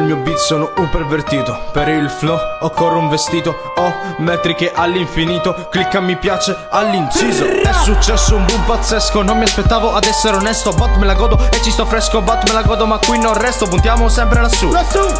il mio beat sono un pervertito. Per il flow occorre un vestito. Ho metriche all'infinito. Clicca mi piace all'inciso. È successo un boom pazzesco. Non mi aspettavo ad essere onesto. Bot me la godo e ci sto fresco. Bot me la godo ma qui non resto. Puntiamo sempre lassù.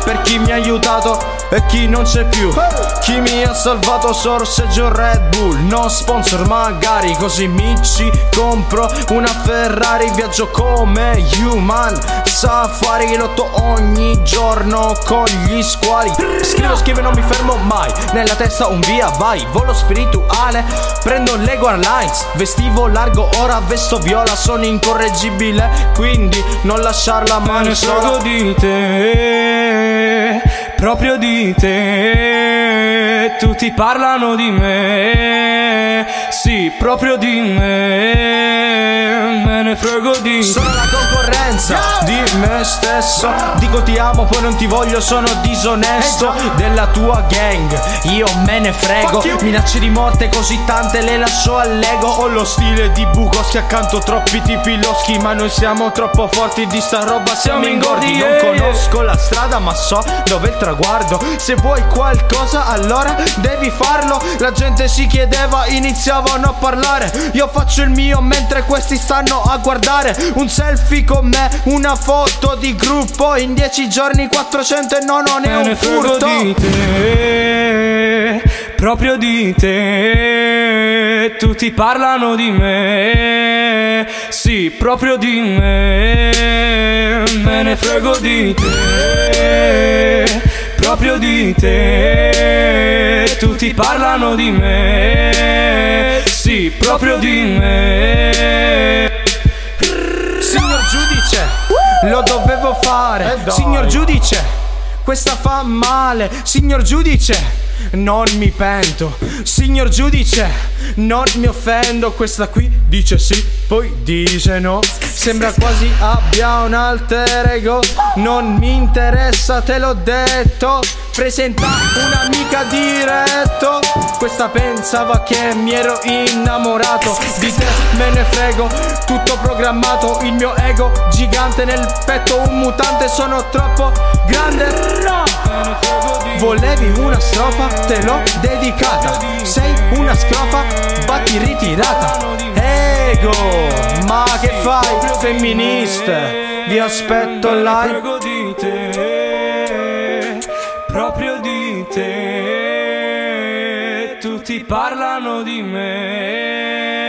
Per chi mi ha aiutato e chi non c'è più. Chi mi ha salvato sorseggio Red Bull. No sponsor magari, così mi ci compro una Ferrari. Viaggio come human safari. Lotto ogni giorno con gli squali. Scrivo e non mi fermo mai. Nella testa un via vai. Volo spirituale. Prendo Lego Airlines. Vestivo largo, ora vesto viola. Sono incorreggibile, quindi non lasciarla mai sola. Di te, proprio di te. Tutti parlano di me. Sì, proprio di me. Me ne frego di te. Sono la concorrenza di me stesso. Dico ti amo poi non ti voglio, sono disonesto. Della tua gang io me ne frego. Minacce di morte così tante le lascio all'ego. Ho lo stile di Bukowski, accanto troppi tipi loschi. Ma noi siamo troppo forti di sta roba, siamo ingordi. Non conosco la strada ma so dove è il traguardo. Se vuoi qualcosa allora devi farlo. La gente si chiedeva, iniziavano a parlare. Io faccio il mio mentre questi stanno a guardare. Un selfie con me, una foto di gruppo. In 10 giorni 400 e no, non è un furto. Di te, proprio di te. Tutti parlano di me. Sì, proprio di me. Me ne frego di te, proprio di te. Tutti parlano di me. Sì, proprio di me. Signor giudice, lo dovevo fare. Signor giudice, questa fa male. Signor giudice, non mi pento. Signor giudice, non mi offendo. Questa qui dice sì, poi dice no. Sembra quasi abbia un alter ego. Non mi interessa, te l'ho detto. Presenta un'amica diretto. Questa pensava che mi ero innamorato. Di te me ne frego, tutto programmato. Il mio ego gigante nel petto. Un mutante, sono troppo grande. Volevi una strofa, te l'ho dedicata. Sei una scrofa, batti ritirata. Ego, ma che fai? Femministe, vi aspetto online. Proprio di te. Tutti parlano di me.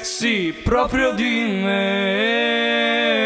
Sì, proprio di me.